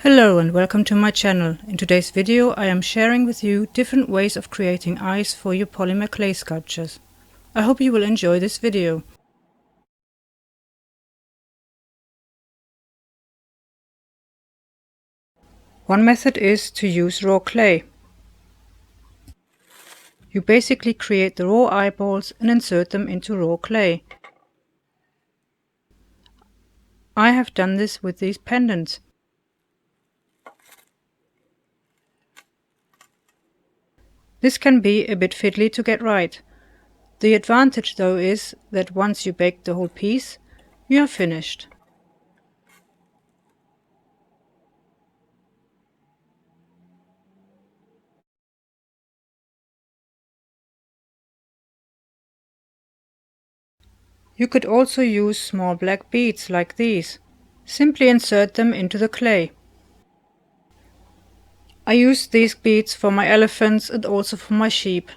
Hello and welcome to my channel. In today's video I am sharing with you different ways of creating eyes for your polymer clay sculptures. I hope you will enjoy this video. One method is to use raw clay. You basically create the raw eyeballs and insert them into raw clay. I have done this with these pendants. This can be a bit fiddly to get right. The advantage though is that once you bake the whole piece, you are finished. You could also use small black beads like these. Simply insert them into the clay. I used these beads for my elephants and also for my sheep.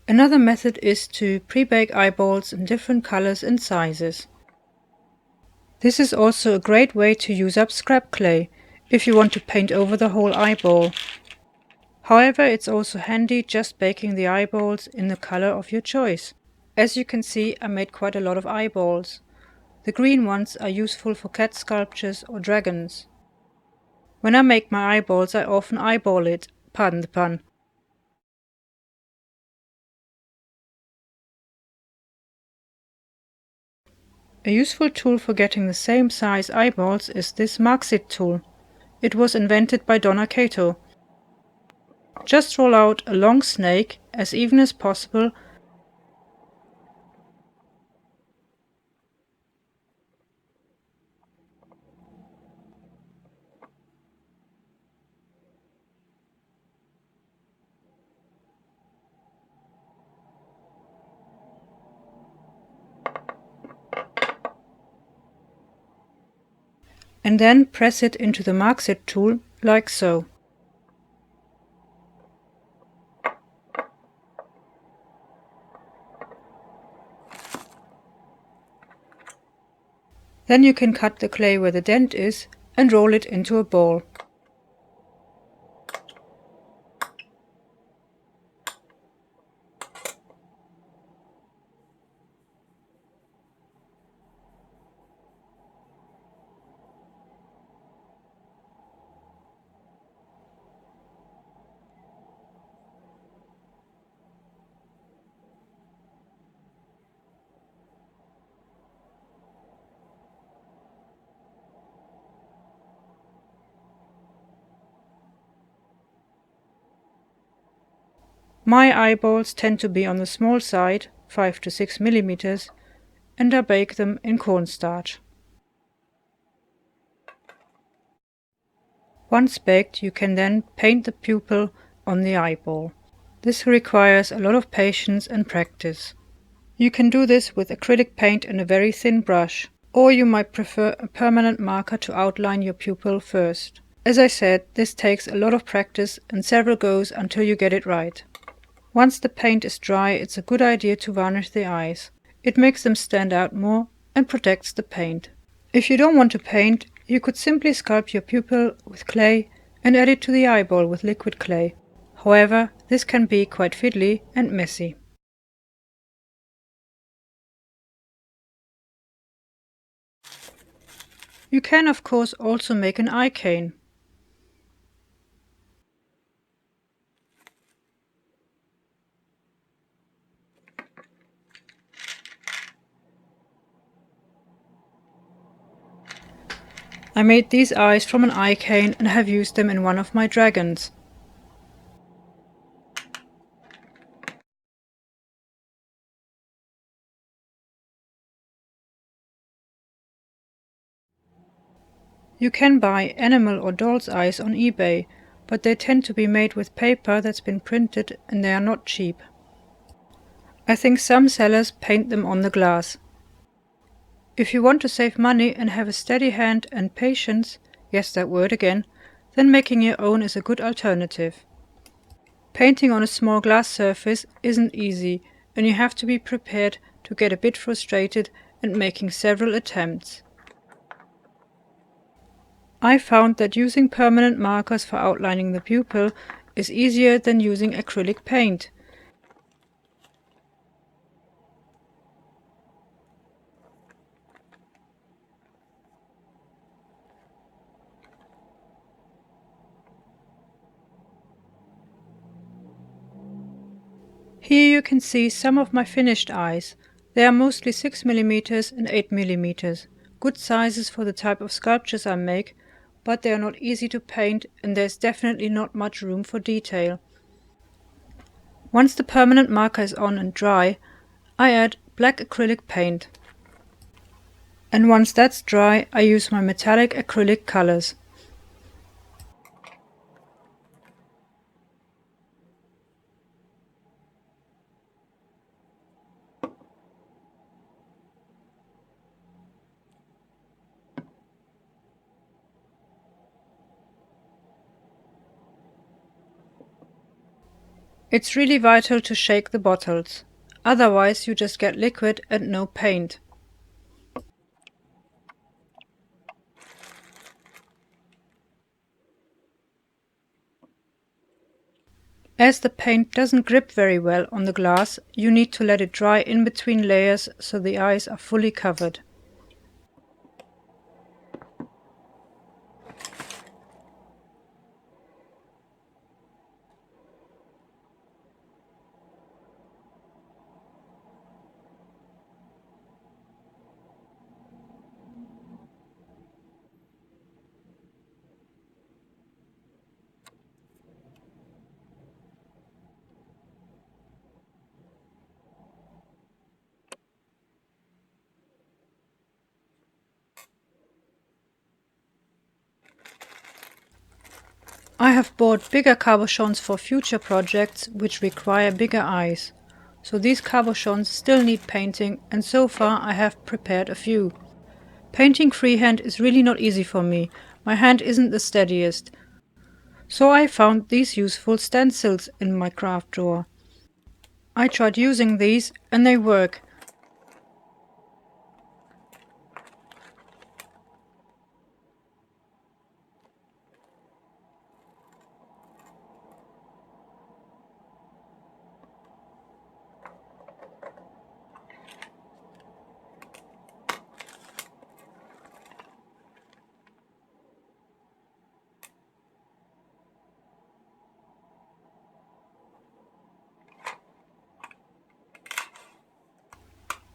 Another method is to pre-bake eyeballs in different colors and sizes. This is also a great way to use up scrap clay if you want to paint over the whole eyeball. However, it's also handy just baking the eyeballs in the color of your choice. As you can see, I made quite a lot of eyeballs. The green ones are useful for cat sculptures or dragons. When I make my eyeballs, I often eyeball it, pardon the pun. A useful tool for getting the same size eyeballs is this Marxit tool. It was invented by Donna Cato. Just roll out a long snake as even as possible and then press it into the Marxit tool like so. Then you can cut the clay where the dent is and roll it into a ball. My eyeballs tend to be on the small side, 5 to 6 millimeters, and I bake them in cornstarch. Once baked, you can then paint the pupil on the eyeball. This requires a lot of patience and practice. You can do this with acrylic paint and a very thin brush, or you might prefer a permanent marker to outline your pupil first. As I said, this takes a lot of practice and several goes until you get it right. Once the paint is dry, it's a good idea to varnish the eyes. It makes them stand out more and protects the paint. If you don't want to paint, you could simply sculpt your pupil with clay and add it to the eyeball with liquid clay. However, this can be quite fiddly and messy. You can of course also make an eye cane. I made these eyes from an eye cane and have used them in one of my dragons. You can buy animal or doll's eyes on eBay, but they tend to be made with paper that's been printed and they are not cheap. I think some sellers paint them on the glass. If you want to save money and have a steady hand and patience, yes, that word again, then making your own is a good alternative. Painting on a small glass surface isn't easy, and you have to be prepared to get a bit frustrated and making several attempts. I found that using permanent markers for outlining the pupil is easier than using acrylic paint. Here you can see some of my finished eyes. They are mostly 6mm and 8mm, good sizes for the type of sculptures I make, but they are not easy to paint and there's definitely not much room for detail. Once the permanent marker is on and dry, I add black acrylic paint. And once that's dry, I use my metallic acrylic colors. It's really vital to shake the bottles, otherwise you just get liquid and no paint. As the paint doesn't grip very well on the glass, you need to let it dry in between layers so the eyes are fully covered. I have bought bigger cabochons for future projects which require bigger eyes. So these cabochons still need painting, and so far I have prepared a few. Painting freehand is really not easy for me. My hand isn't the steadiest. So I found these useful stencils in my craft drawer. I tried using these and they work.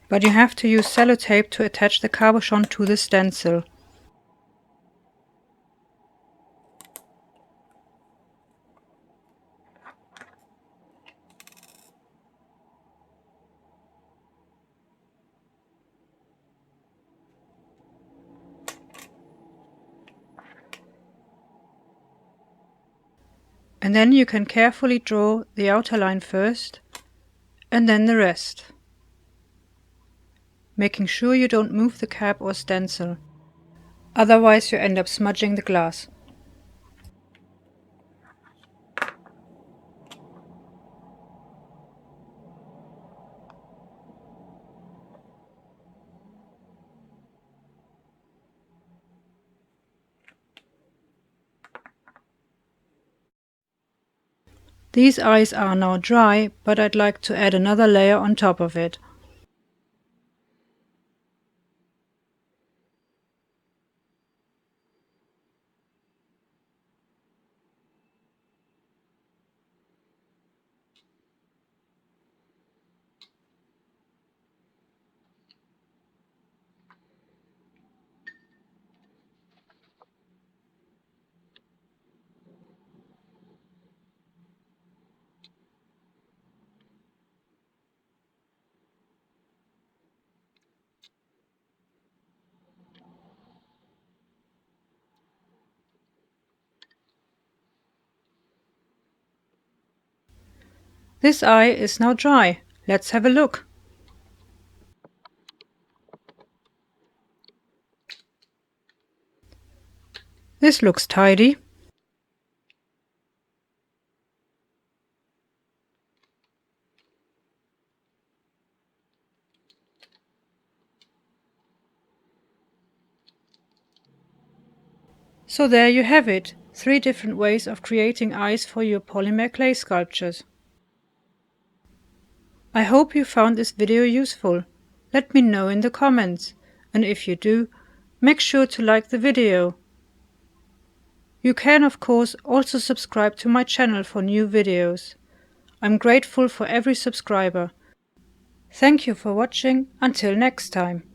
But you have to use sellotape to attach the cabochon to the stencil. And then you can carefully draw the outer line first, and then the rest, making sure you don't move the cap or stencil. Otherwise you end up smudging the glass. These eyes are now dry, but I'd like to add another layer on top of it. This eye is now dry. Let's have a look. This looks tidy. So there you have it, 3 different ways of creating eyes for your polymer clay sculptures. I hope you found this video useful. Let me know in the comments, and if you do, make sure to like the video. You can of course also subscribe to my channel for new videos. I'm grateful for every subscriber. Thank you for watching, until next time.